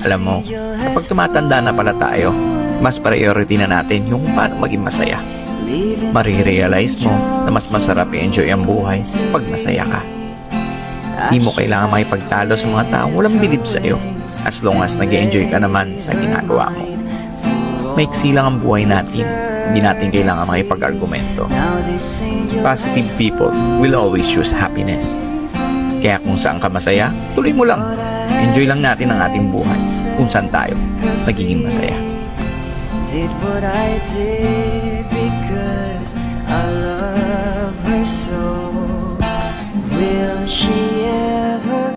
Alam mo, kapag tumatanda na pala tayo, mas priority na natin yung paano maging masaya. Marirealize mo na mas masarap i-enjoy ang buhay pag masaya ka. Di mo kailangan makipagtalo sa mga taong walang bilib sa'yo as long as nag-enjoy ka naman sa ginagawa mo. Maiksi lang ang buhay natin, hindi natin kailangan makipag-argumento. Positive people will always choose happiness. Kaya kung saan ka masaya, tuloy mo lang. Enjoy lang natin ang ating buhay kung saan tayo nagiging masaya. Did what I did because I love her so. Will she ever